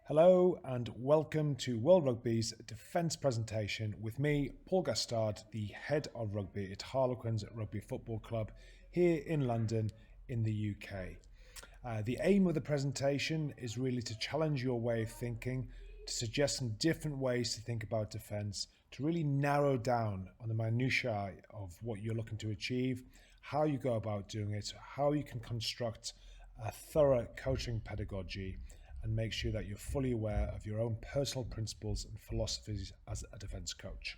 Hello and welcome to World Rugby's defence presentation with me, Paul Gustard, the head of rugby at Harlequins Rugby Football Club here in London in the UK. The aim of the presentation is really to challenge your way of thinking, to suggest some different ways to think about defence, to really narrow down on the minutiae of what you're looking to achieve, how you go about doing it, how you can construct a thorough coaching pedagogy and make sure that you're fully aware of your own personal principles and philosophies as a defence coach.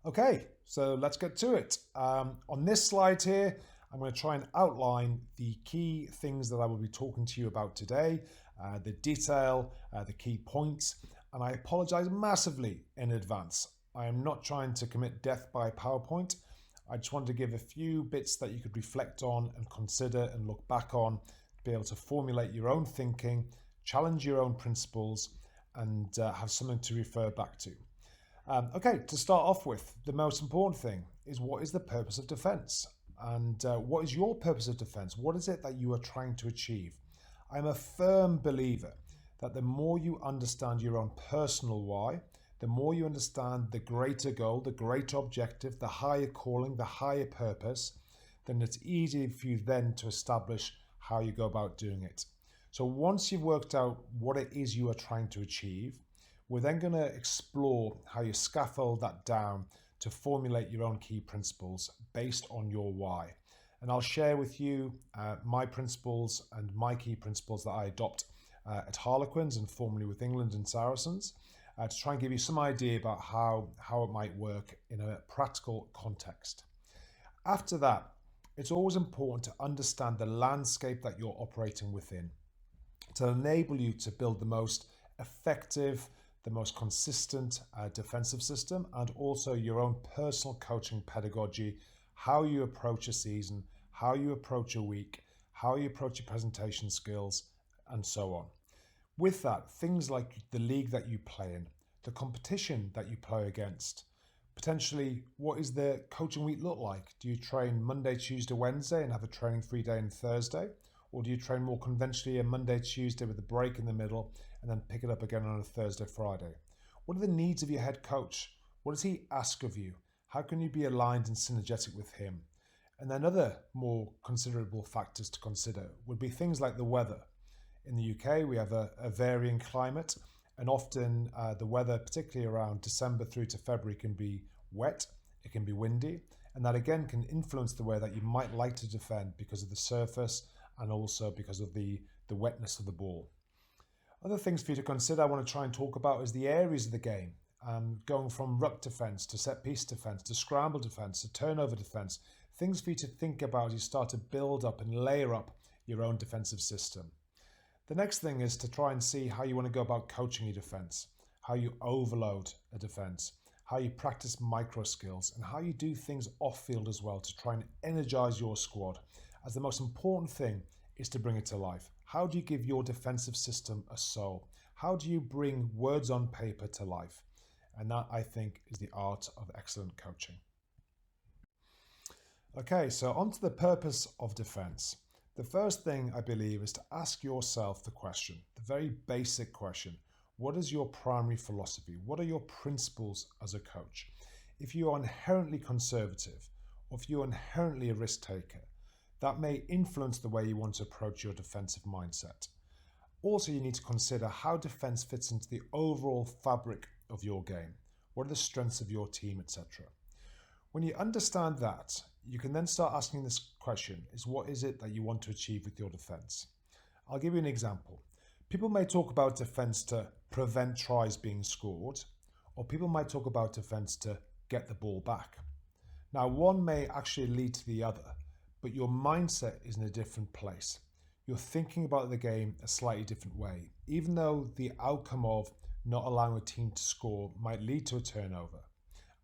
Okay, so let's get to it. On this slide here, I'm going to try and outline the key things that I will be talking to you about today, the detail, the key points, and I apologise massively in advance. I am not trying to commit death by PowerPoint. I just wanted to give a few bits that you could reflect on and consider and look back on, be able to formulate your own thinking, challenge your own principles, and have something to refer back to. Okay, to start off with, the most important thing is what is the purpose of defence? And what is your purpose of defence? What is it that you are trying to achieve? I'm a firm believer that the more you understand your own personal why, the more you understand the greater goal, the greater objective, the higher calling, the higher purpose, then it's easy for you then to establish how you go about doing it. So once you've worked out what it is you are trying to achieve, we're then going to explore how you scaffold that down to formulate your own key principles based on your why. And I'll share with you my principles and my key principles that I adopt at Harlequins and formerly with England and Saracens to try and give you some idea about how it might work in a practical context. After that, it's always important to understand the landscape that you're operating within to enable you to build the most effective, the most consistent defensive system, and also your own personal coaching pedagogy, how you approach a season, how you approach a week, how you approach your presentation skills, and so on. With that, things like the league that you play in, the competition that you play against, potentially, what is the coaching week look like? Do you train Monday, Tuesday, Wednesday and have a training free day on Thursday? Or do you train more conventionally a Monday, Tuesday with a break in the middle and then pick it up again on a Thursday, Friday? What are the needs of your head coach? What does he ask of you? How can you be aligned and synergetic with him? And then other more considerable factors to consider would be things like the weather. In the UK, we have a varying climate. And often the weather, particularly around December through to February, can be wet, it can be windy, and that again can influence the way that you might like to defend because of the surface and also because of the wetness of the ball. Other things for you to consider I want to try and talk about is the areas of the game, going from ruck defence to set piece defence to scramble defence to turnover defence, things for you to think about as you start to build up and layer up your own defensive system. The next thing is to try and see how you want to go about coaching your defence, how you overload a defence, how you practice micro skills, and how you do things off field as well to try and energise your squad. As the most important thing is to bring it to life. How do you give your defensive system a soul? How do you bring words on paper to life? And that, I think, is the art of excellent coaching. Okay, so on to the purpose of defence. The first thing I believe is to ask yourself the question, the very basic question, what is your primary philosophy? What are your principles as a coach? If you are inherently conservative or if you're inherently a risk taker, that may influence the way you want to approach your defensive mindset. Also, you need to consider how defense fits into the overall fabric of your game. What are the strengths of your team, etc. When you understand that, you can then start asking this question, is what is it that you want to achieve with your defense? I'll give you an example. People may talk about defense to prevent tries being scored, or people might talk about defense to get the ball back. Now, one may actually lead to the other, but your mindset is in a different place. You're thinking about the game a slightly different way, even though the outcome of not allowing a team to score might lead to a turnover.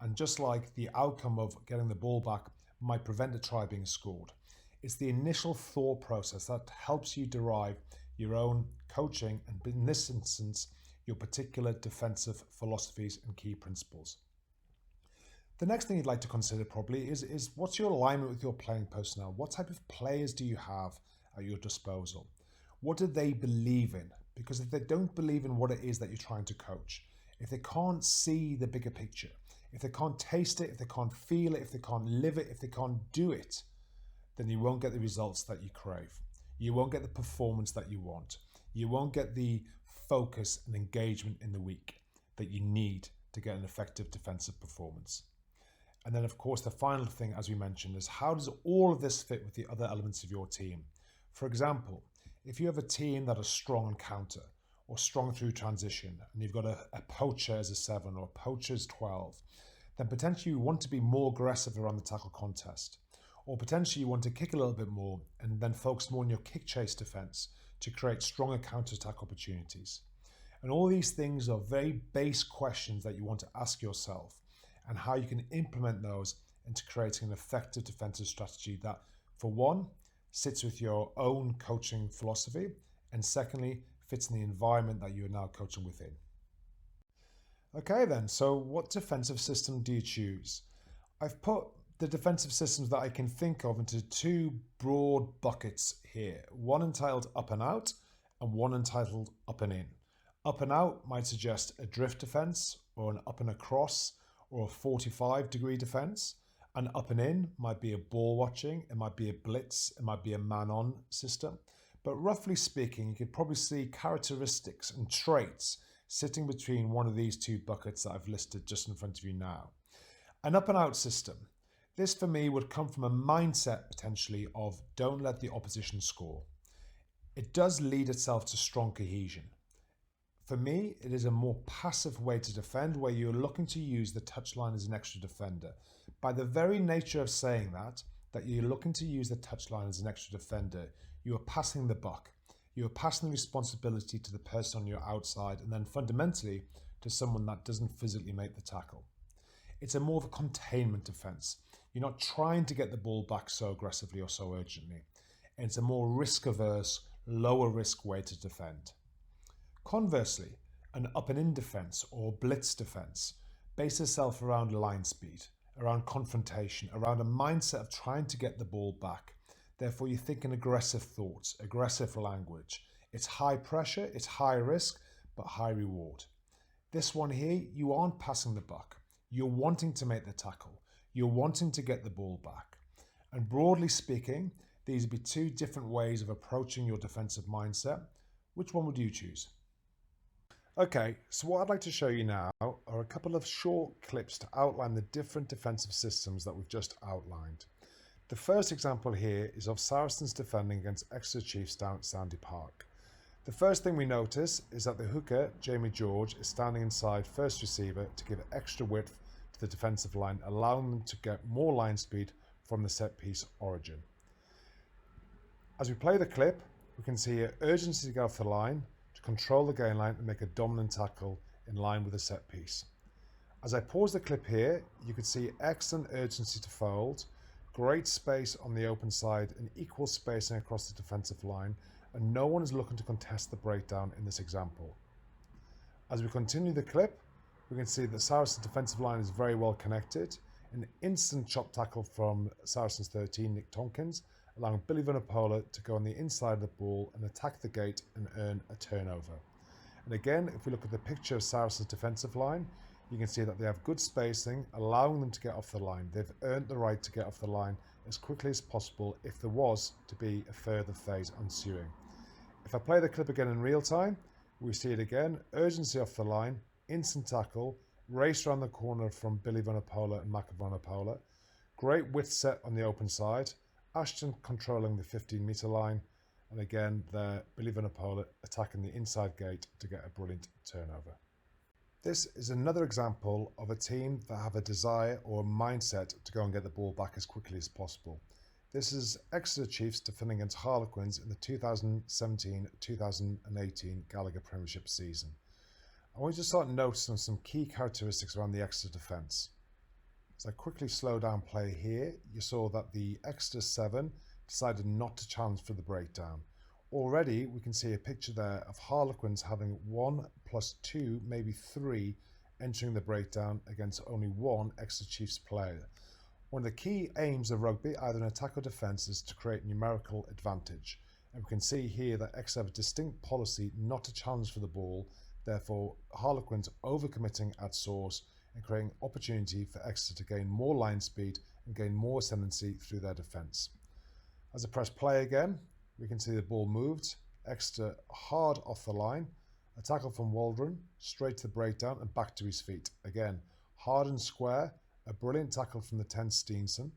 And just like the outcome of getting the ball back might prevent a try being scored, it's the initial thought process that helps you derive your own coaching and, in this instance, your particular defensive philosophies and key principles. The next thing you'd like to consider probably is what's your alignment with your playing personnel? What type of players do you have at your disposal? What do they believe in? Because if they don't believe in what it is that you're trying to coach, if they can't see the bigger picture, if they can't taste it, if they can't feel it, if they can't live it, if they can't do it, then you won't get the results that you crave. You won't get the performance that you want. You won't get the focus and engagement in the week that you need to get an effective defensive performance. And then, of course, the final thing, as we mentioned, is how does all of this fit with the other elements of your team? For example, if you have a team that is strong on counter or strong through transition, and you've got a poacher as a 7 or a poacher as 12, then potentially you want to be more aggressive around the tackle contest. Or potentially you want to kick a little bit more and then focus more on your kick chase defense to create stronger counter-attack opportunities. And all these things are very base questions that you want to ask yourself, and how you can implement those into creating an effective defensive strategy that, for one, sits with your own coaching philosophy, and secondly, fits in the environment that you are now coaching within. Okay then, so what defensive system do you choose? I've put the defensive systems that I can think of into two broad buckets here, one entitled up and out and one entitled up and in. Up and out might suggest a drift defense or an up and across or a 45-degree defense. And up and in might be a ball watching, it might be a blitz, it might be a man-on system. But roughly speaking, you could probably see characteristics and traits sitting between one of these two buckets that I've listed just in front of you now. An up and out system. This for me would come from a mindset potentially of don't let the opposition score. It does lead itself to strong cohesion. For me, it is a more passive way to defend where you're looking to use the touchline as an extra defender. By the very nature of saying that you're looking to use the touchline as an extra defender, you are passing the buck. You are passing the responsibility to the person on your outside and then fundamentally to someone that doesn't physically make the tackle. It's a more of a containment defense. You're not trying to get the ball back so aggressively or so urgently. And it's a more risk-averse, lower-risk way to defend. Conversely, an up and in defense or blitz defense bases itself around line speed, around confrontation, around a mindset of trying to get the ball back. Therefore, you think in aggressive thoughts, aggressive language. It's high pressure, it's high risk, but high reward. This one here, you aren't passing the buck. You're wanting to make the tackle. You're wanting to get the ball back. And broadly speaking, these would be two different ways of approaching your defensive mindset. Which one would you choose? Okay, so what I'd like to show you now are a couple of short clips to outline the different defensive systems that we've just outlined. The first example here is of Saracens defending against Exeter Chiefs down at Sandy Park. The first thing we notice is that the hooker, Jamie George, is standing inside first receiver to give extra width to the defensive line, allowing them to get more line speed from the set piece origin. As we play the clip, we can see an urgency to get off the line, to control the gain line and make a dominant tackle in line with the set piece. As I pause the clip here, you can see excellent urgency to fold, great space on the open side and equal spacing across the defensive line, and no one is looking to contest the breakdown in this example. As we continue the clip, we can see that Saracens' defensive line is very well connected. An instant chop tackle from Saracens 13, Nick Tompkins, allowing Billy Vunipola to go on the inside of the ball and attack the gate and earn a turnover. And again, if we look at the picture of Saracens' defensive line, you can see that they have good spacing, allowing them to get off the line. They've earned the right to get off the line as quickly as possible if there was to be a further phase ensuing. If I play the clip again in real time, we see it again, urgency off the line, instant tackle, race around the corner from Billy Vunipola and Maka Vunipola, great width set on the open side, Ashton controlling the 15-metre line, and again there Billy Vunipola attacking the inside gate to get a brilliant turnover. This is another example of a team that have a desire or a mindset to go and get the ball back as quickly as possible. This is Exeter Chiefs defending against Harlequins in the 2017-2018 Gallagher Premiership season. I want you to start noticing some key characteristics around the Exeter defence. As I quickly slow down play here, you saw that the Exeter 7 decided not to challenge for the breakdown. Already we can see a picture there of Harlequins having 1 plus 2, maybe 3, entering the breakdown against only one Exeter Chiefs player. One of the key aims of rugby, either in attack or defence, is to create numerical advantage. And we can see here that Exeter have a distinct policy not to challenge for the ball, therefore Harlequins overcommitting at source and creating opportunity for Exeter to gain more line speed and gain more ascendancy through their defence. As I press play again, we can see the ball moved, Exeter hard off the line, a tackle from Waldron, straight to the breakdown and back to his feet. Again, hard and square, a brilliant tackle from the 10 Steenson.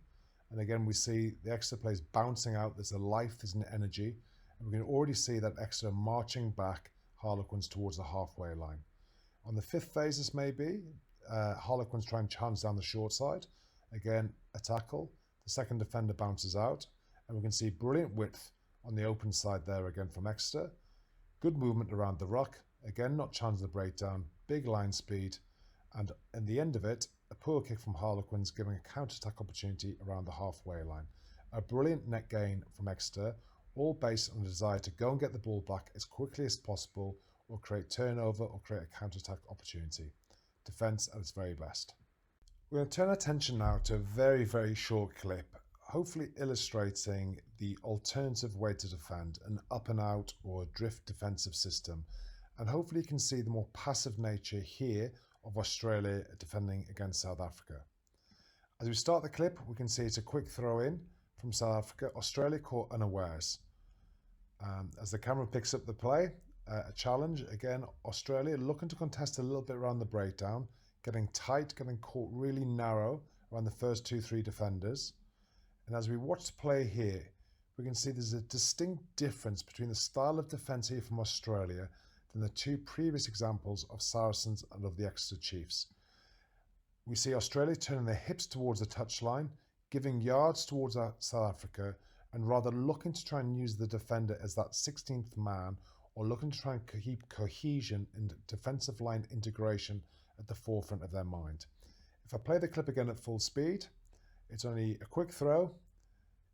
And again, we see the Exeter players bouncing out, there's a life, there's an energy. And we can already see that Exeter marching back Harlequins towards the halfway line. On the fifth phase, this may be, Harlequins try and challenge down the short side. Again, a tackle. The second defender bounces out. And we can see brilliant width on the open side there again from Exeter. Good movement around the ruck. Again, not challenge the breakdown. Big line speed. And in the end of it, a poor kick from Harlequins giving a counter-attack opportunity around the halfway line. A brilliant net gain from Exeter, all based on the desire to go and get the ball back as quickly as possible or create turnover or create a counter-attack opportunity. Defence at its very best. We're going to turn our attention now to a very, very short clip, hopefully illustrating the alternative way to defend, an up and out or drift defensive system. And hopefully you can see the more passive nature here of Australia defending against South Africa. As we start the clip, we can see it's a quick throw in from South Africa. Australia caught unawares. As the camera picks up the play, a challenge. Again, Australia looking to contest a little bit around the breakdown, getting tight, getting caught really narrow around the first 2-3 defenders. And as we watch the play here, we can see there's a distinct difference between the style of defence here from Australia than the two previous examples of Saracens and of the Exeter Chiefs. We see Australia turning their hips towards the touchline, giving yards towards South Africa, and rather looking to try and use the defender as that 16th man, or looking to try and keep cohesion and defensive line integration at the forefront of their mind. If I play the clip again at full speed, it's only a quick throw,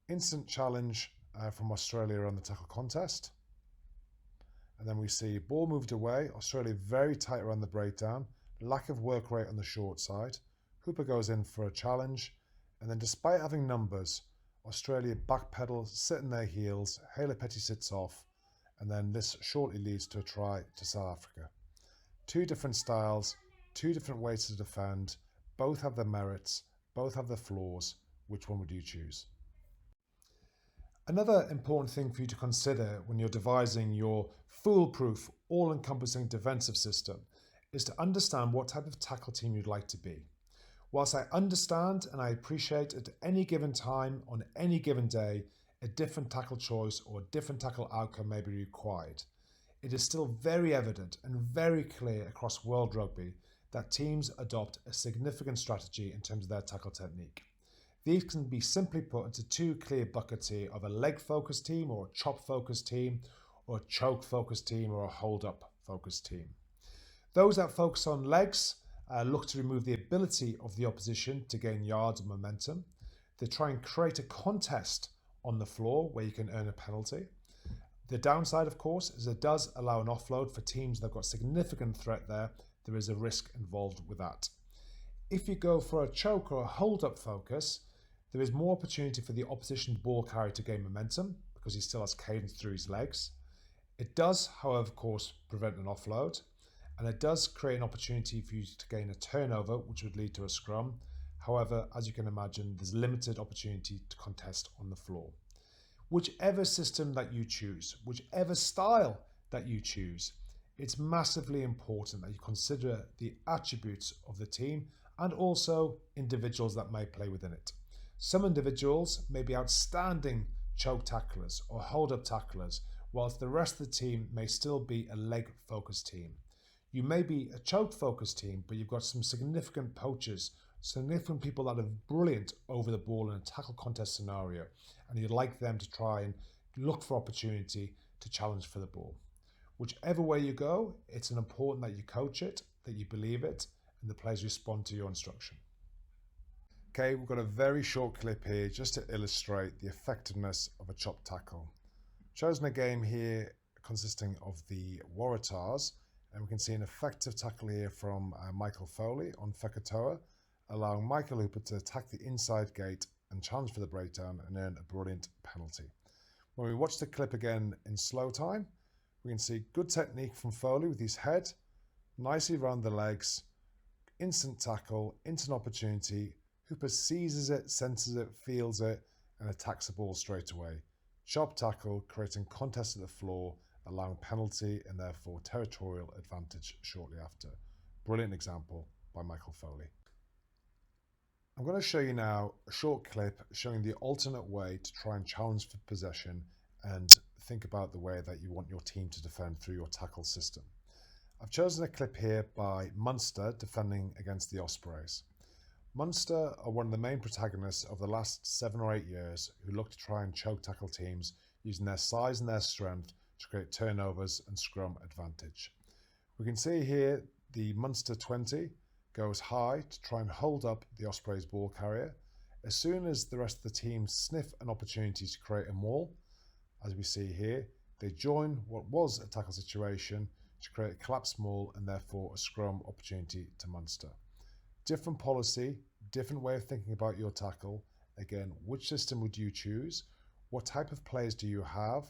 instant challenge from Australia on the tackle contest. And then we see ball moved away, Australia very tight around the breakdown, lack of work rate on the short side. Hooper goes in for a challenge, and then despite having numbers, Australia backpedal, sit in their heels, Hayley Petty sits off, and then this shortly leads to a try to South Africa. Two different styles, two different ways to defend, both have their merits, both have their flaws. Which one would you choose? Another important thing for you to consider when you're devising your foolproof, all-encompassing defensive system is to understand what type of tackle team you'd like to be. Whilst I understand and I appreciate at any given time, on any given day, a different tackle choice or a different tackle outcome may be required, it is still very evident and very clear across world rugby that teams adopt a significant strategy in terms of their tackle technique. These can be simply put into two clear buckets here of a leg-focused team or a chop-focused team or a choke-focused team or a hold-up-focused team. Those that focus on legs look to remove the ability of the opposition to gain yards and momentum. They try and create a contest on the floor where you can earn a penalty. The downside, of course, is it does allow an offload for teams that have got significant threat there. There is a risk involved with that. If you go for a choke or a hold-up focus, there is more opportunity for the opposition ball carrier to gain momentum because he still has cadence through his legs. It does, however, of course, prevent an offload, and it does create an opportunity for you to gain a turnover, which would lead to a scrum. However, as you can imagine, there's limited opportunity to contest on the floor. Whichever system that you choose, whichever style that you choose, it's massively important that you consider the attributes of the team and also individuals that may play within it. Some individuals may be outstanding choke tacklers or hold-up tacklers, whilst the rest of the team may still be a leg-focused team. You may be a choke-focused team, but you've got some significant poachers, significant people that are brilliant over the ball in a tackle contest scenario, and you'd like them to try and look for opportunity to challenge for the ball. Whichever way you go, it's important that you coach it, that you believe it, and the players respond to your instruction. Okay, we've got a very short clip here just to illustrate the effectiveness of a chop tackle. Chosen a game here consisting of the Waratahs, and we can see an effective tackle here from Michael Foley on Fekatoa, allowing Michael Hooper to attack the inside gate and challenge for the breakdown and earn a brilliant penalty. When we watch the clip again in slow time, we can see good technique from Foley with his head, nicely around the legs, instant tackle, instant opportunity. Hooper seizes it, senses it, feels it, and attacks the ball straight away. Sharp tackle, creating contest at the floor, allowing penalty and therefore territorial advantage shortly after. Brilliant example by Michael Foley. I'm going to show you now a short clip showing the alternate way to try and challenge for possession and think about the way that you want your team to defend through your tackle system. I've chosen a clip here by Munster defending against the Ospreys. Munster are one of the main protagonists of the last 7 or 8 years who look to try and choke tackle teams using their size and their strength to create turnovers and scrum advantage. We can see here the Munster 20 goes high to try and hold up the Ospreys ball carrier. As soon as the rest of the team sniff an opportunity to create a maul, as we see here, they join what was a tackle situation to create a collapsed maul and therefore a scrum opportunity to Munster. Different policy, different way of thinking about your tackle. Again, which system would you choose? What type of players do you have?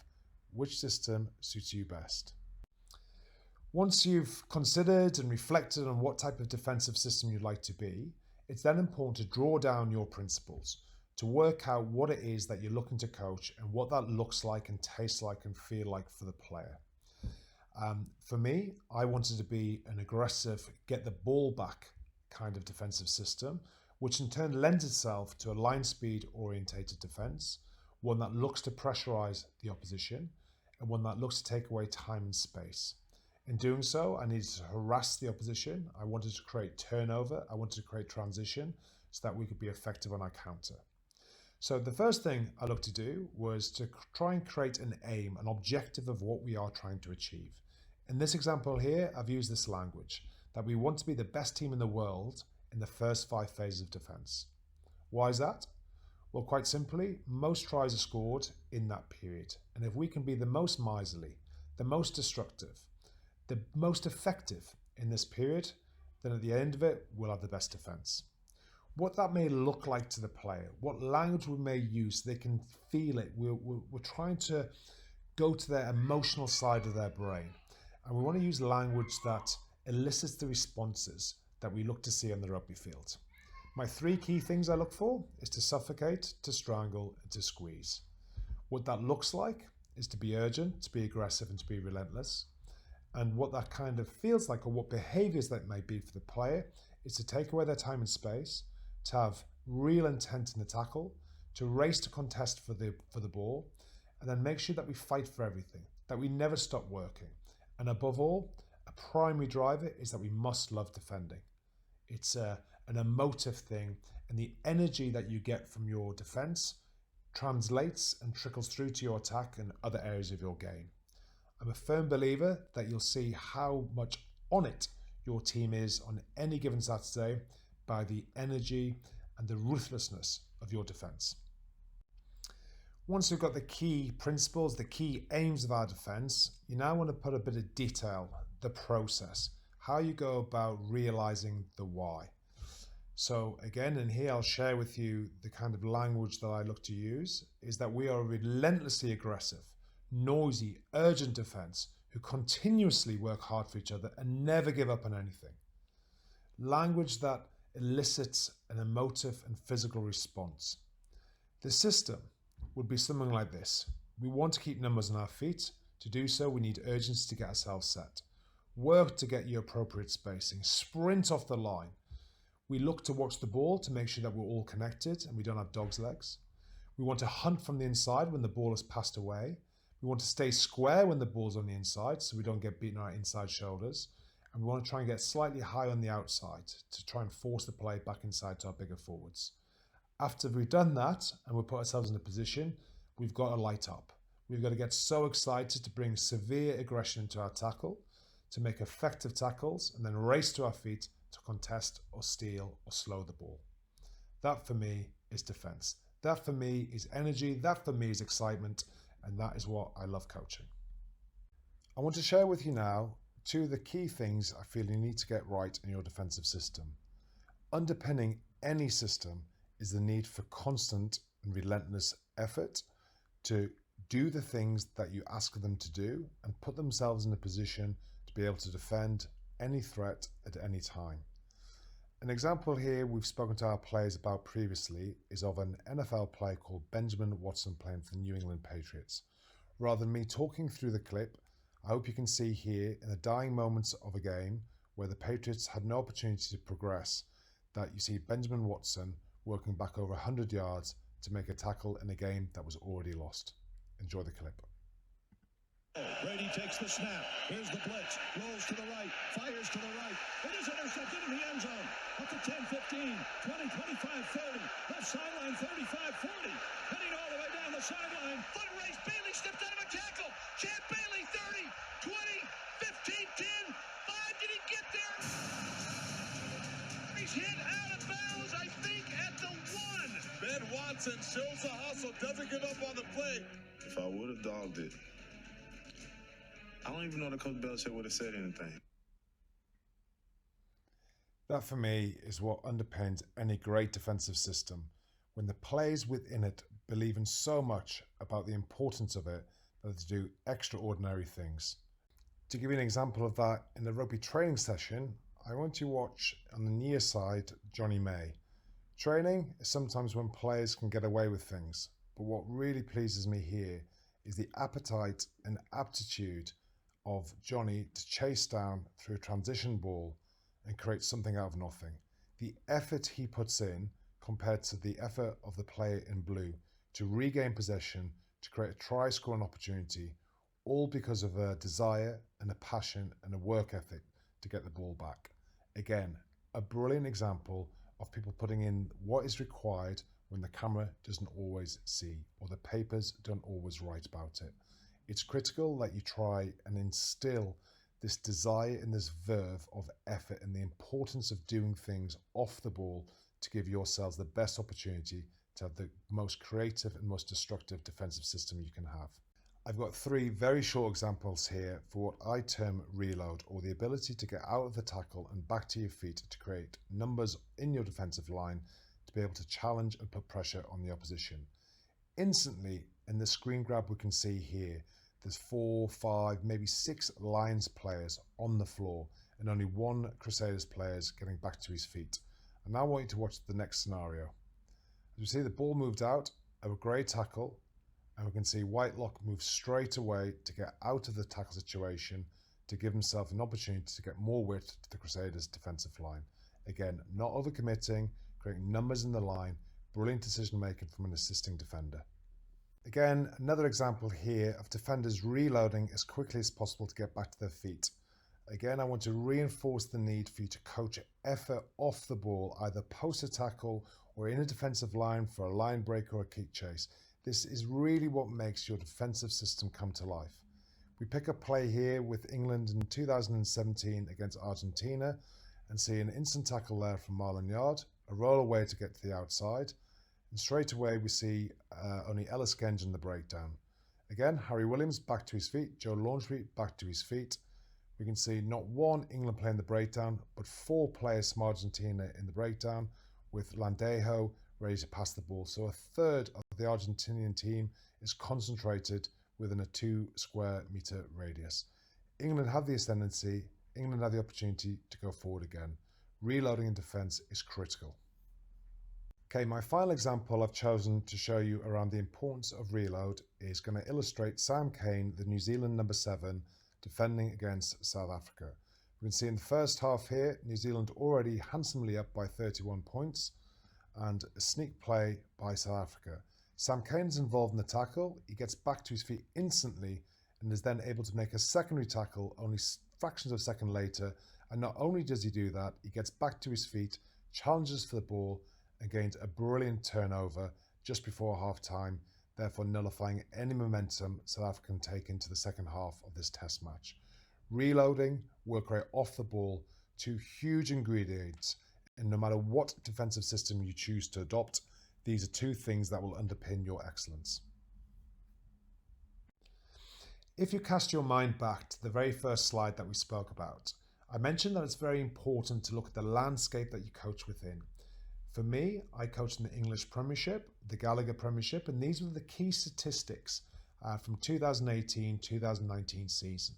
Which system suits you best? Once you've considered and reflected on what type of defensive system you'd like to be, it's then important to draw down your principles, to work out what it is that you're looking to coach and what that looks like and tastes like and feel like for the player. For me, I wanted to be an aggressive, get the ball back kind of defensive system, which in turn lends itself to a line speed orientated defense, one that looks to pressurize the opposition and one that looks to take away time and space. In doing so, I needed to harass the opposition. I wanted to create turnover. I wanted to create transition so that we could be effective on our counter. So the first thing I looked to do was to try and create an aim, an objective of what we are trying to achieve. In this example here, I've used this language, that we want to be the best team in the world in the first 5 phases of defense. Why is that? Well, quite simply, most tries are scored in that period. And if we can be the most miserly, the most destructive, the most effective in this period, then at the end of it, we'll have the best defense. What that may look like to the player, what language we may use so they can feel it. We're trying to go to their emotional side of their brain. And we want to use language that elicits the responses that we look to see on the rugby field. My 3 key things I look for is to suffocate, to strangle, and to squeeze. What that looks like is to be urgent, to be aggressive, and to be relentless. And what that kind of feels like, or what behaviors that may be for the player, is to take away their time and space, to have real intent in the tackle, to race to contest for the ball, and then make sure that we fight for everything, that we never stop working. And above all, a primary driver is that we must love defending. It's an emotive thing, and the energy that you get from your defense translates and trickles through to your attack and other areas of your game. I'm a firm believer that you'll see how much on it your team is on any given Saturday by the energy and the ruthlessness of your defense. Once we've got the key principles, the key aims of our defense, you now want to put a bit of detail, the process, how you go about realizing the why. So again, in here I'll share with you the kind of language that I look to use, is that we are relentlessly aggressive, noisy, urgent defense who continuously work hard for each other and never give up on anything. Language that elicits an emotive and physical response. The system would be something like this. We want to keep numbers on our feet. To do so, we need urgency to get ourselves set. Work to get your appropriate spacing. Sprint off the line. We look to watch the ball to make sure that we're all connected and we don't have dog's legs. We want to hunt from the inside when the ball has passed away. We want to stay square when the ball's on the inside so we don't get beaten on our inside shoulders. And we want to try and get slightly high on the outside to try and force the play back inside to our bigger forwards. After we've done that and we put ourselves in a position, we've got to light up. We've got to get so excited to bring severe aggression into our tackle, to make effective tackles, and then race to our feet to contest or steal or slow the ball. That for me is defense. That for me is energy. That for me is excitement. And that is what I love coaching. I want to share with you now 2 of the key things I feel you need to get right in your defensive system. Underpinning any system is the need for constant and relentless effort to do the things that you ask them to do, and put themselves in a position to be able to defend any threat at any time. An example here we've spoken to our players about previously is of an NFL player called Benjamin Watson playing for the New England Patriots. Rather than me talking through the clip, I hope you can see here in the dying moments of a game where the Patriots had no opportunity to progress, that you see Benjamin Watson working back over 100 yards to make a tackle in a game that was already lost. Enjoy the clip. Brady takes the snap. Here's the blitz. Rolls to the right. Fires to the right. It is intercepted in the end zone. Up to 10, 15, 20, 25, 30. Left sideline, 35, 40. Heading all the way down the sideline. Foot race. Bailey stepped out of a tackle. Champ Bailey, 30, 20, 15, 10, 5. Did he get there? He's hit out of bounds, I think, at the 1. Ben Watson shows the hustle, doesn't give up on the play. If I would have dogged it, I don't even know that Coach Belichick would have said anything. That for me is what underpins any great defensive system, when the players within it believe in so much about the importance of it that they do extraordinary things. To give you an example of that, in the rugby training session, I want to watch on the near side Johnny May. Training is sometimes when players can get away with things, but what really pleases me here is the appetite and aptitude of Johnny to chase down through a transition ball and create something out of nothing. The effort he puts in compared to the effort of the player in blue to regain possession, to create a try scoring opportunity, all because of a desire and a passion and a work ethic to get the ball back. Again, a brilliant example of people putting in what is required when the camera doesn't always see or the papers don't always write about it. It's critical that you try and instill this desire and this verve of effort and the importance of doing things off the ball to give yourselves the best opportunity to have the most creative and most destructive defensive system you can have. I've got 3 very short examples here for what I term reload, or the ability to get out of the tackle and back to your feet to create numbers in your defensive line to be able to challenge and put pressure on the opposition. Instantly, in the screen grab we can see here, there's 4, 5, maybe 6 Lions players on the floor and only 1 Crusaders player getting back to his feet. And now I want you to watch the next scenario. As we see, the ball moved out of a great tackle, and we can see Whitelock move straight away to get out of the tackle situation to give himself an opportunity to get more width to the Crusaders' defensive line. Again, not overcommitting, creating numbers in the line, brilliant decision making from an assisting defender. Again, another example here of defenders reloading as quickly as possible to get back to their feet. Again, I want to reinforce the need for you to coach effort off the ball, either post a tackle or in a defensive line for a line break or a kick chase. This is really what makes your defensive system come to life. We pick up play here with England in 2017 against Argentina and see an instant tackle there from Marlon Yard, a roll away to get to the outside, and straight away we see only Ellis Genge in the breakdown. Again, Harry Williams back to his feet, Joe Laundrie back to his feet. We can see not 1 England player in the breakdown, but 4 players from Argentina in the breakdown, with Landejo ready to pass the ball. So a third of the Argentinian team is concentrated within a 2 square meter radius. England have the ascendancy. England have the opportunity to go forward again. Reloading in defence is critical. Okay, my final example I've chosen to show you around the importance of reload is going to illustrate Sam Cane, the New Zealand number 7, defending against South Africa. We can see in the first half here, New Zealand already handsomely up by 31 points and a sneak play by South Africa. Sam Cane's involved in the tackle. He gets back to his feet instantly and is then able to make a secondary tackle only fractions of a second later. And not only does he do that, he gets back to his feet, challenges for the ball and gains a brilliant turnover just before half time, therefore nullifying any momentum South Africa can take into the second half of this test match. Reloading, work rate off the ball, 2 huge ingredients, and no matter what defensive system you choose to adopt, these are 2 things that will underpin your excellence. If you cast your mind back to the very first slide that we spoke about, I mentioned that it's very important to look at the landscape that you coach within. For me, I coached in the English Premiership, the Gallagher Premiership, and these were the key statistics. from 2018-2019 season.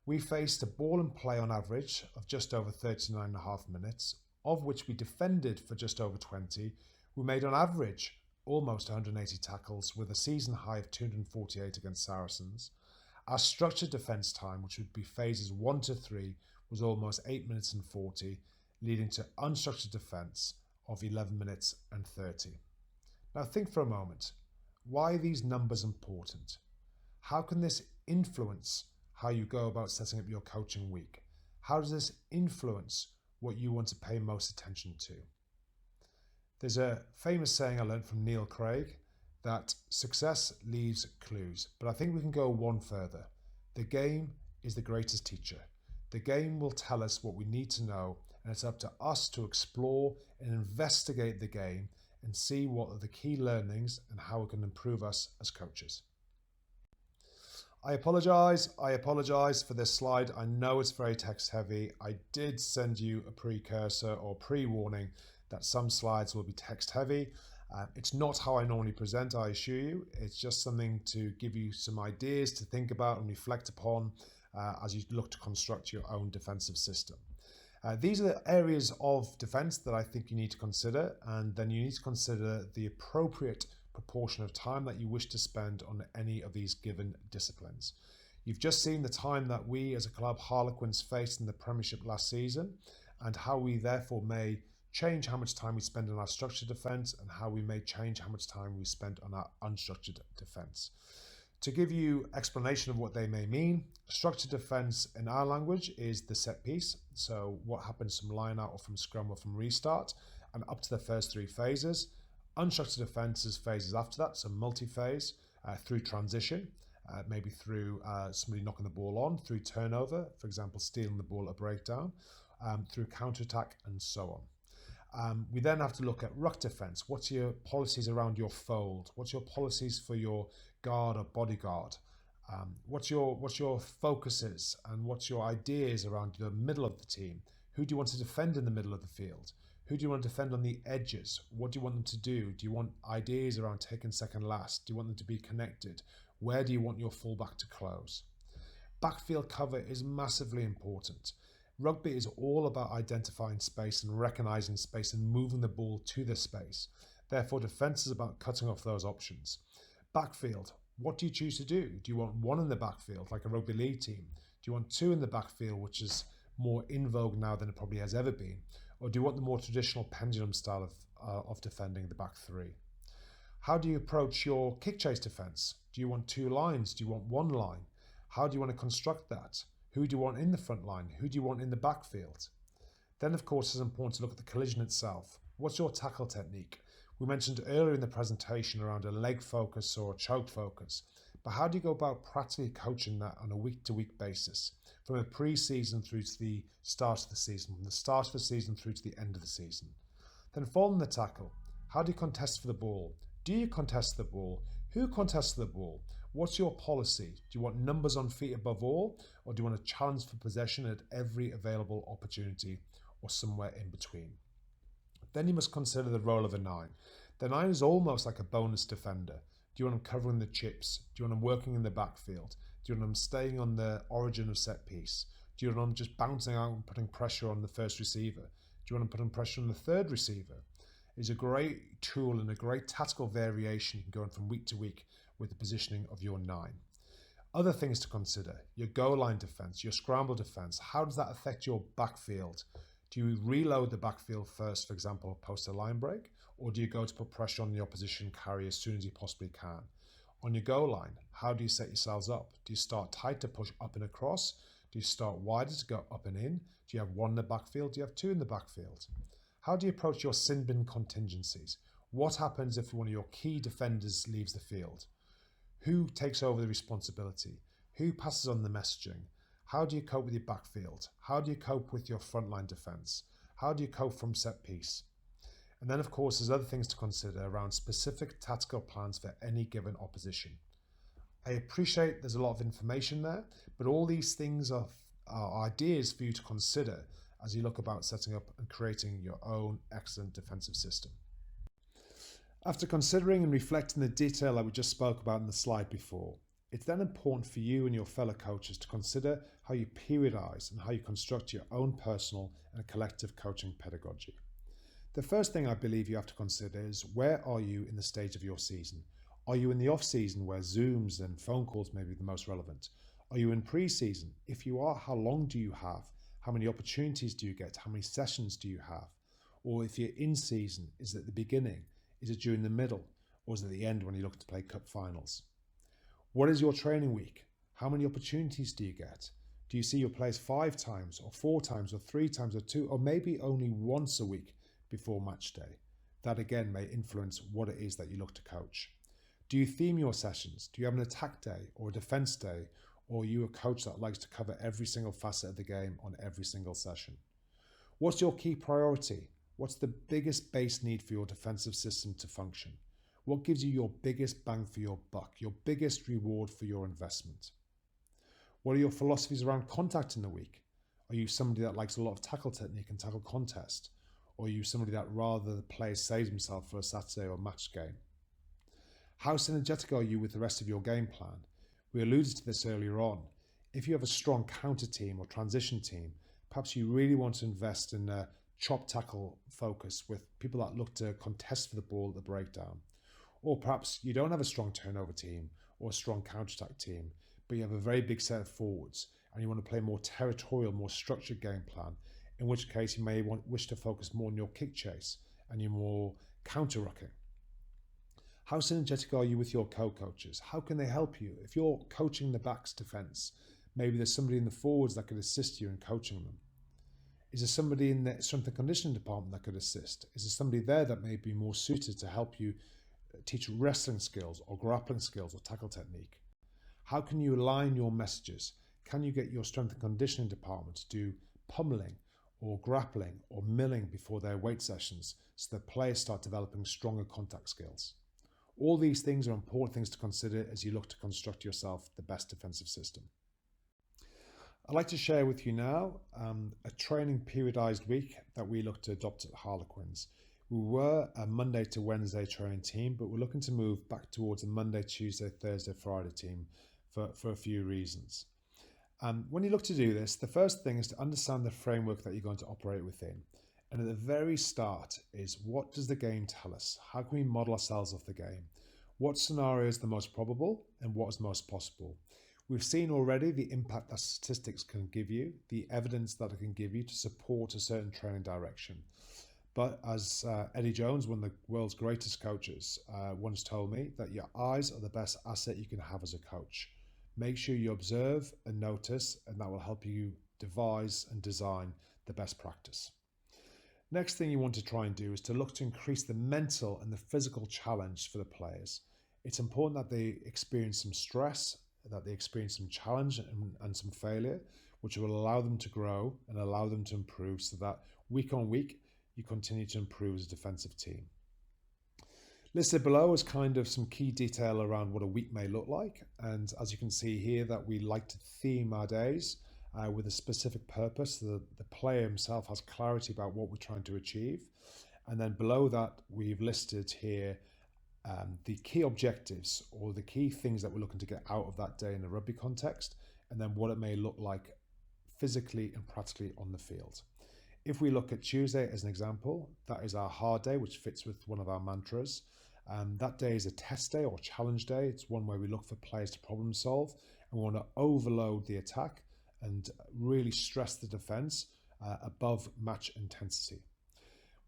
We faced a ball and play on average of just over 39.5 minutes, of which we defended for just over 20. We made on average almost 180 tackles with a season high of 248 against Saracens. Our structured defence time, which would be phases 1 to 3, was almost 8 minutes and 40, leading to unstructured defence of 11 minutes and 30. Now think for a moment, why are these numbers important? How can this influence how you go about setting up your coaching week? How does this influence what you want to pay most attention to? There's a famous saying I learned from Neil Craig that success leaves clues, but I think we can go one further. The game is the greatest teacher. The game will tell us what we need to know, and it's up to us to explore and investigate the game and see what are the key learnings and how it can improve us as coaches. I apologize for this slide. I know it's very text heavy. I did send you a precursor or pre-warning that some slides will be text heavy. It's not how I normally present, I assure you. It's just something to give you some ideas to think about and reflect upon as you look to construct your own defensive system. These are the areas of defense that I think you need to consider, and then you need to consider the appropriate proportion of time that you wish to spend on any of these given disciplines. You've just seen the time that we as a club Harlequins faced in the Premiership last season, and how we therefore may change how much time we spend on our structured defence and how we may change how much time we spend on our unstructured defence. To give you explanation of what they may mean, structured defence in our language is the set piece, so what happens from line out or from scrum or from restart, and up to the first 3 phases. Unstructured defence is phases after that, so multi-phase, through transition, maybe through somebody knocking the ball on, through turnover, for example, stealing the ball at breakdown, through counter-attack, and so on. We then have to look at ruck defence. What's your policies around your fold? What's your policies for your guard or bodyguard? What's your focuses and what's your ideas around the middle of the team? Who do you want to defend in the middle of the field? Who do you want to defend on the edges? What do you want them to do? Do you want ideas around taking second last? Do you want them to be connected? Where do you want your fullback to close? Backfield cover is massively important. Rugby is all about identifying space and recognising space and moving the ball to the space. Therefore, defence is about cutting off those options. Backfield, what do you choose to do? Do you want 1 in the backfield, like a rugby league team? Do you want 2 in the backfield, which is more in vogue now than it probably has ever been? Or do you want the more traditional pendulum style of defending the back 3? How do you approach your kick chase defence? Do you want 2 lines? Do you want 1 line? How do you want to construct that? Who do you want in the front line? Who do you want in the backfield? Then, of course, it's important to look at the collision itself. What's your tackle technique? We mentioned earlier in the presentation around a leg focus or a choke focus, but how do you go about practically coaching that on a week-to-week basis, from a pre-season through to the start of the season, from the start of the season through to the end of the season? Then following the tackle, how do you contest for the ball? Do you contest the ball? Who contests the ball? What's your policy? Do you want numbers on feet above all, or do you want a challenge for possession at every available opportunity, or somewhere in between? Then you must consider the role of a 9. The 9 is almost like a bonus defender. Do you want them covering the chips? Do you want them working in the backfield? Do you want them staying on the origin of set piece? Do you want them just bouncing out and putting pressure on the first receiver? Do you want them putting pressure on the third receiver? It's a great tool and a great tactical variation going from week to week with the positioning of your 9. Other things to consider: your goal line defense, your scramble defense. How does that affect your backfield? Do you reload the backfield first, for example, post a line break? Or do you go to put pressure on the opposition carry as soon as you possibly can? On your goal line, how do you set yourselves up? Do you start tight to push up and across? Do you start wider to go up and in? Do you have 1 in the backfield? Do you have 2 in the backfield? How do you approach your sin bin contingencies? What happens if one of your key defenders leaves the field? Who takes over the responsibility? Who passes on the messaging? How do you cope with your backfield? How do you cope with your frontline defence? How do you cope from set piece? And then, of course, there's other things to consider around specific tactical plans for any given opposition. I appreciate there's a lot of information there, but all these things are ideas for you to consider as you look about setting up and creating your own excellent defensive system. After considering and reflecting the detail that we just spoke about in the slide before, it's then important for you and your fellow coaches to consider how you periodize and how you construct your own personal and collective coaching pedagogy. The first thing I believe you have to consider is, where are you in the stage of your season? Are you in the off season where Zooms and phone calls may be the most relevant? Are you in pre-season? If you are, how long do you have? How many opportunities do you get? How many sessions do you have? Or if you're in season, is it at the beginning? Is it during the middle? Or is it at the end when you look to play cup finals? What is your training week? How many opportunities do you get? Do you see your players 5 times or 4 times or 3 times or 2 or maybe only once a week before match day? That again may influence what it is that you look to coach. Do you theme your sessions? Do you have an attack day or a defense day? Or are you a coach that likes to cover every single facet of the game on every single session? What's your key priority? What's the biggest base need for your defensive system to function? What gives you your biggest bang for your buck, your biggest reward for your investment? What are your philosophies around contact in the week? Are you somebody that likes a lot of tackle technique and tackle contest? Or are you somebody that rather the player saves himself for a Saturday or match game? How synergetic are you with the rest of your game plan? We alluded to this earlier on. If you have a strong counter team or transition team, perhaps you really want to invest in a chop tackle focus with people that look to contest for the ball at the breakdown. Or perhaps you don't have a strong turnover team or a strong counter-attack team, but you have a very big set of forwards and you want to play a more territorial, more structured game plan, in which case you may wish to focus more on your kick chase and your more counter-rucking. How synergetic are you with your co-coaches? How can they help you? If you're coaching the backs defense, maybe there's somebody in the forwards that could assist you in coaching them. Is there somebody in the strength and conditioning department that could assist? Is there somebody there that may be more suited to help you teach wrestling skills or grappling skills or tackle technique? How can you align your messages? Can you get your strength and conditioning department to do pummeling or grappling or milling before their weight sessions so the players start developing stronger contact skills? All these things are important things to consider as you look to construct yourself the best defensive system. I'd like to share with you now a training periodized week that we look to adopt at Harlequins. We were a Monday to Wednesday training team, but we're looking to move back towards a Monday, Tuesday, Thursday, Friday team for a few reasons. When you look to do this, the first thing is to understand the framework that you're going to operate within. And at the very start is, what does the game tell us? How can we model ourselves off the game? What scenario is the most probable and what is most possible? We've seen already the impact that statistics can give you, the evidence that it can give you to support a certain training direction. But as Eddie Jones, one of the world's greatest coaches, once told me, that your eyes are the best asset you can have as a coach. Make sure you observe and notice, and that will help you devise and design the best practice. Next thing you want to try and do is to look to increase the mental and the physical challenge for the players. It's important that they experience some stress, that they experience some challenge and some failure, which will allow them to grow and allow them to improve, so that week on week you continue to improve as a defensive team. Listed below is kind of some key detail around what a week may look like, and as you can see here, that we like to theme our days with a specific purpose, so the player himself has clarity about what we're trying to achieve. And then below that, we've listed here the key objectives or the key things that we're looking to get out of that day in a rugby context, and then what it may look like physically and practically on the field. If we look at Tuesday as an example, that is our hard day, which fits with one of our mantras. That day is a test day or challenge day. It's one where we look for players to problem solve, and we want to overload the attack and really stress the defense above match intensity.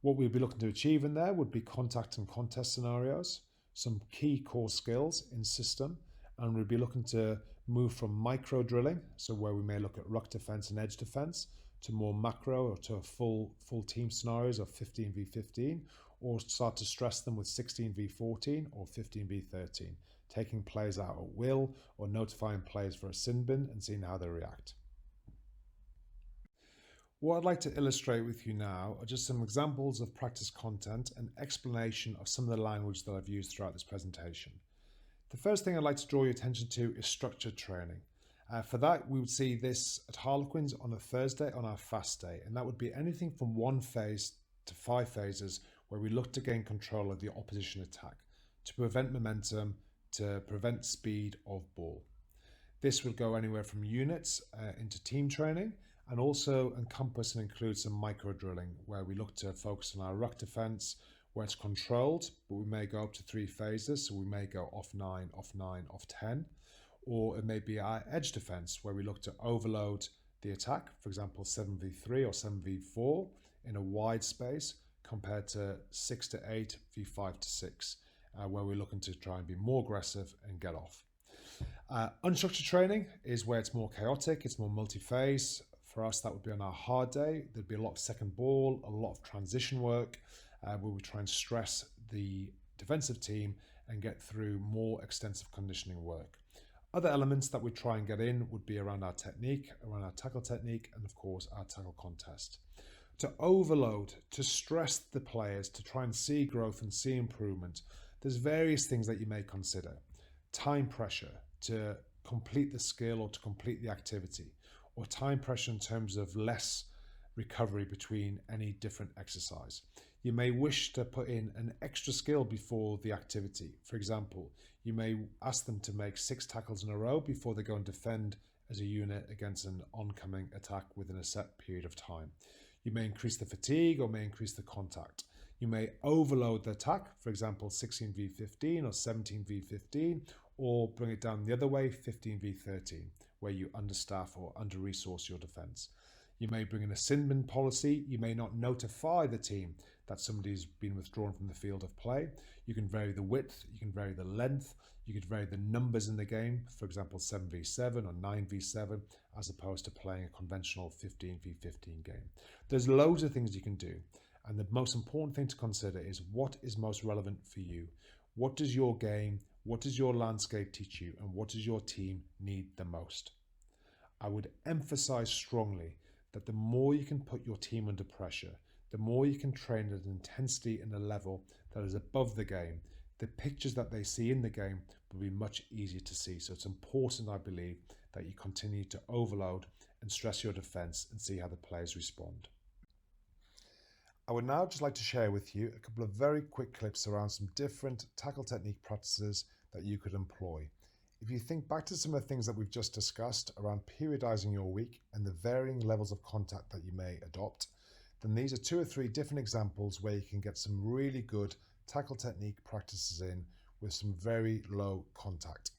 What we'd be looking to achieve in there would be contact and contest scenarios, some key core skills in system, and we'd be looking to move from micro drilling, so where we may look at ruck defense and edge defense, to more macro or to a full team scenarios of 15v15, or start to stress them with 16v14 or 15v13, taking players out at will or notifying players for a sin bin and seeing how they react. What I'd like to illustrate with you now are just some examples of practice content and explanation of some of the language that I've used throughout this presentation. The first thing I'd like to draw your attention to is structured training. For that, we would see this at Harlequins on a Thursday on our fast day, and that would be anything from 1 phase to 5 phases where we look to gain control of the opposition attack, to prevent momentum, to prevent speed of ball. This will go anywhere from units into team training, and also encompass and include some micro drilling, where we look to focus on our ruck defense, where it's controlled, but we may go up to 3 phases. So we may go off 9, off 9, off 10, or it may be our edge defense, where we look to overload the attack, for example, 7v3 or 7v4 in a wide space, compared to 6 to 8, v5 to 6, where we're looking to try and be more aggressive and get off. Unstructured training is where it's more chaotic, it's more multi-phase. For us, that would be on our hard day. There'd be a lot of second ball, a lot of transition work, where we try and stress the defensive team and get through more extensive conditioning work. Other elements that we try and get in would be around our technique, around our tackle technique, and of course our tackle contest. To overload, to stress the players, to try and see growth and see improvement, there's various things that you may consider. Time pressure to complete the skill or to complete the activity, or time pressure in terms of less recovery between any different exercise. You may wish to put in an extra skill before the activity. For example, you may ask them to make 6 tackles in a row before they go and defend as a unit against an oncoming attack within a set period of time. You may increase the fatigue or may increase the contact. You may overload the attack, for example, 16v15 or 17v15, or bring it down the other way, 15v13, where you understaff or under-resource your defense. You may bring in a sin bin policy. You may not notify the team that somebody's been withdrawn from the field of play. You can vary the width, you can vary the length, you could vary the numbers in the game, for example 7v7 or 9v7, as opposed to playing a conventional 15v15 game. There's loads of things you can do, and the most important thing to consider is what is most relevant for you. What does your game, what does your landscape teach you, and what does your team need the most? I would emphasize strongly that the more you can put your team under pressure, the more you can train at an intensity and a level that is above the game, the pictures that they see in the game will be much easier to see. So it's important, I believe, that you continue to overload and stress your defense and see how the players respond. I would now just like to share with you a couple of very quick clips around some different tackle technique practices that you could employ. If you think back to some of the things that we've just discussed around periodizing your week and the varying levels of contact that you may adopt, then these are 2 or 3 different examples where you can get some really good tackle technique practices in with some very low contact.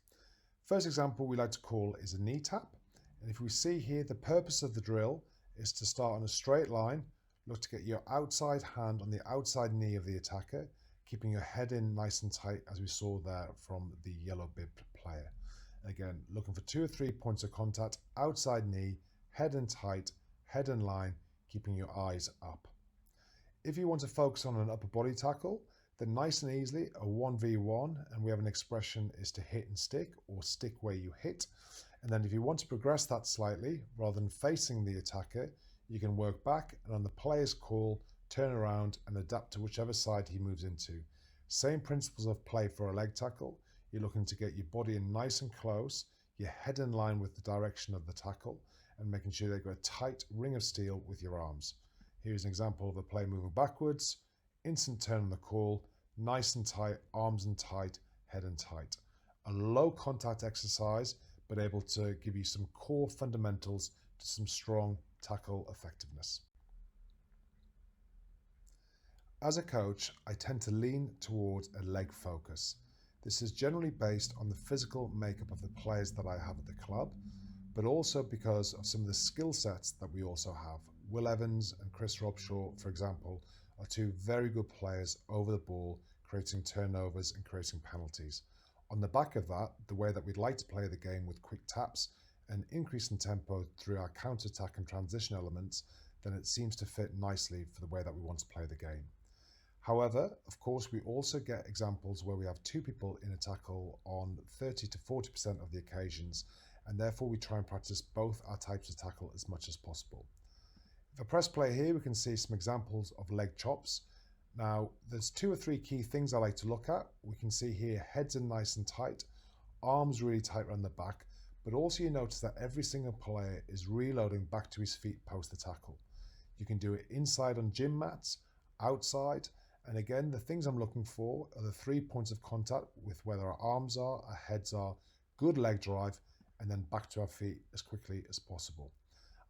First example we like to call is a knee tap. And if we see here, the purpose of the drill is to start on a straight line, look to get your outside hand on the outside knee of the attacker, keeping your head in nice and tight, as we saw there from the yellow bibbed player. Again, looking for 2 or 3 points of contact, outside knee, head in tight, head in line, keeping your eyes up. If you want to focus on an upper body tackle, then nice and easily a 1v1, and we have an expression is to hit and stick, or stick where you hit. And then if you want to progress that slightly, rather than facing the attacker, you can work back and on the player's call, turn around and adapt to whichever side he moves into. Same principles of play for a leg tackle. You're looking to get your body in nice and close, your head in line with the direction of the tackle, and making sure they've got a tight ring of steel with your arms. Here's an example of a play moving backwards, instant turn on the call, nice and tight, arms and tight, head and tight. A low contact exercise, but able to give you some core fundamentals to some strong tackle effectiveness. As a coach, I tend to lean towards a leg focus. This is generally based on the physical makeup of the players that I have at the club, but also because of some of the skill sets that we also have. Will Evans and Chris Robshaw, for example, are 2 very good players over the ball, creating turnovers and creating penalties. On the back of that, the way that we'd like to play the game with quick taps and increase in tempo through our counter-attack and transition elements, then it seems to fit nicely for the way that we want to play the game. However, of course, we also get examples where we have 2 people in a tackle on 30 to 40% of the occasions, and therefore we try and practice both our types of tackle as much as possible. If I press play here, we can see some examples of leg chops. Now, there's 2 or 3 key things I like to look at. We can see here heads in nice and tight, arms really tight around the back, but also you notice that every single player is reloading back to his feet post the tackle. You can do it inside on gym mats, outside, And again, the things I'm looking for are the 3 points of contact with where our arms are, our heads are, good leg drive, and then back to our feet as quickly as possible.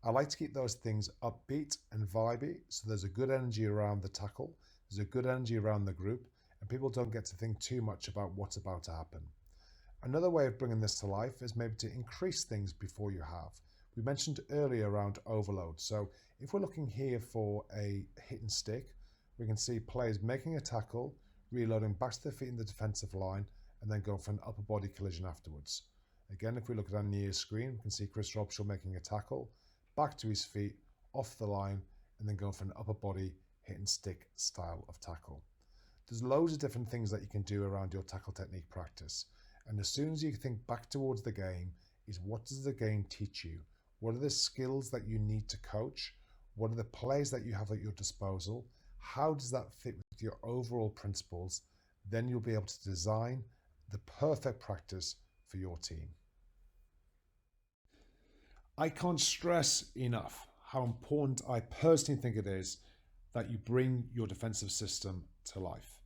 I like to keep those things upbeat and vibey, so there's a good energy around the tackle, there's a good energy around the group, and people don't get to think too much about what's about to happen. Another way of bringing this to life is maybe to increase things before you have. We mentioned earlier around overload. So if we're looking here for a hit and stick, we can see players making a tackle, reloading back to their feet in the defensive line, and then going for an upper body collision afterwards. Again, if we look at our near screen, we can see Chris Robshaw making a tackle, back to his feet, off the line, and then going for an upper body hit and stick style of tackle. There's loads of different things that you can do around your tackle technique practice. And as soon as you think back towards the game, is what does the game teach you? What are the skills that you need to coach? What are the plays that you have at your disposal? How does that fit with your overall principles? Then you'll be able to design the perfect practice for your team. I can't stress enough how important I personally think it is that you bring your defensive system to life.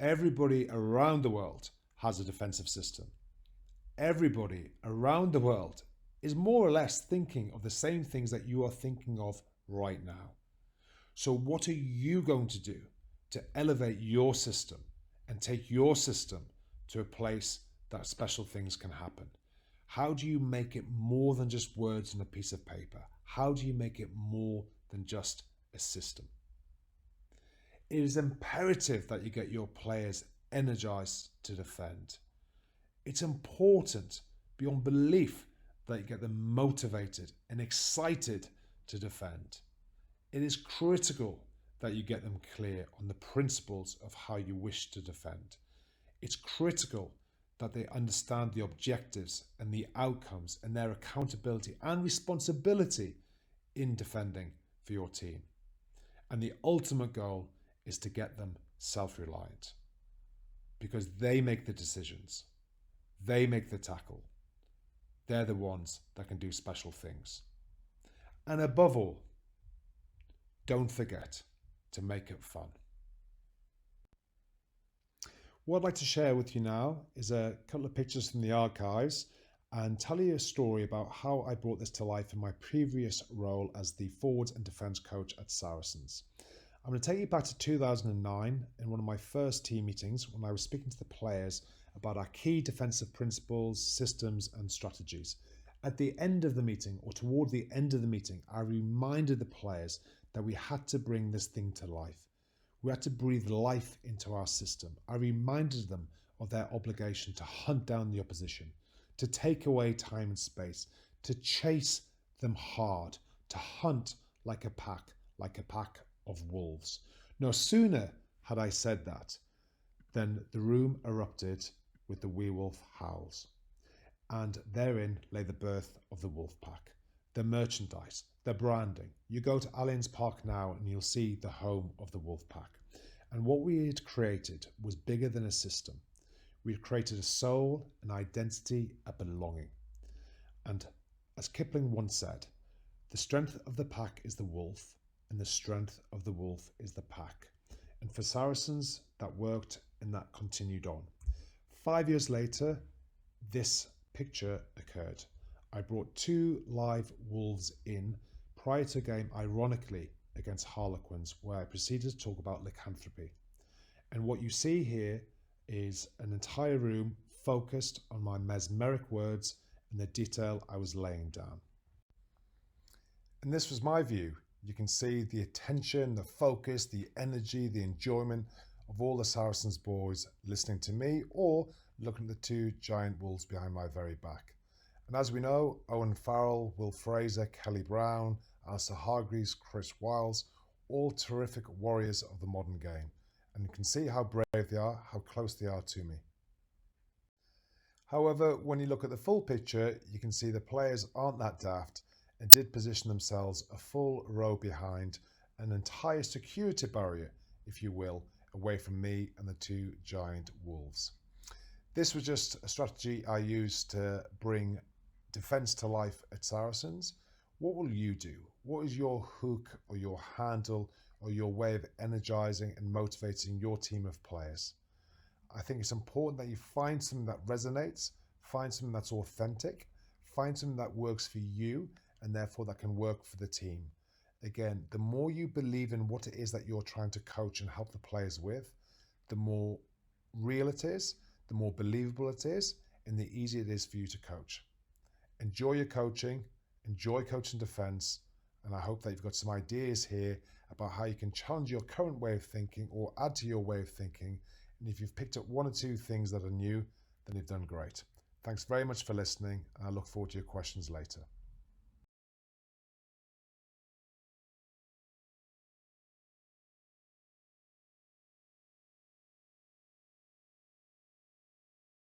Everybody around the world has a defensive system. Everybody around the world is more or less thinking of the same things that you are thinking of right now. So what are you going to do to elevate your system and take your system to a place that special things can happen? How do you make it more than just words on a piece of paper? How do you make it more than just a system? It is imperative that you get your players energized to defend. It's important beyond belief that you get them motivated and excited to defend. It is critical that you get them clear on the principles of how you wish to defend. It's critical that they understand the objectives and the outcomes and their accountability and responsibility in defending for your team. And the ultimate goal is to get them self-reliant, because they make the decisions. They make the tackle. They're the ones that can do special things. And above all, don't forget to make it fun. What I'd like to share with you now is a couple of pictures from the archives and tell you a story about how I brought this to life in my previous role as the forwards and defence coach at Saracens. I'm going to take you back to 2009 in one of my first team meetings when I was speaking to the players about our key defensive principles, systems and strategies. At the end of the meeting, or toward the end of the meeting, I reminded the players that we had to bring this thing to life. We had to breathe life into our system. I reminded them of their obligation to hunt down the opposition, to take away time and space, to chase them hard, to hunt like a pack of wolves. No sooner had I said that than the room erupted with the werewolf howls. And therein lay the birth of the wolf pack, the merchandise, the branding. You go to Allianz Park now and you'll see the home of the wolf pack. And what we had created was bigger than a system. We had created a soul, an identity, a belonging. And as Kipling once said, the strength of the pack is the wolf, and the strength of the wolf is the pack. And for Saracens, that worked and that continued on. 5 years later, this picture occurred. I brought 2 live wolves in prior to a game, ironically, against Harlequins, where I proceeded to talk about lycanthropy. And what you see here is an entire room focused on my mesmeric words and the detail I was laying down. And this was my view. You can see the attention, the focus, the energy, the enjoyment of all the Saracens boys listening to me or looking at the 2 giant wolves behind my very back. And as we know, Owen Farrell, Will Fraser, Kelly Brown, Alistair Hargreaves, Chris Wiles, all terrific warriors of the modern game. And you can see how brave they are, how close they are to me. However, when you look at the full picture, you can see the players aren't that daft and did position themselves a full row behind an entire security barrier, if you will, away from me and the 2 giant wolves. This was just a strategy I used to bring defence to life at Saracens. What will you do? What is your hook or your handle or your way of energizing and motivating your team of players? I think it's important that you find something that resonates, find something that's authentic, find something that works for you and therefore that can work for the team. Again, the more you believe in what it is that you're trying to coach and help the players with, the more real it is, the more believable it is, and the easier it is for you to coach. Enjoy your coaching, enjoy coaching defense, and I hope that you've got some ideas here about how you can challenge your current way of thinking or add to your way of thinking. And if you've picked up one or two things that are new, then you've done great. Thanks very much for listening, and I look forward to your questions later.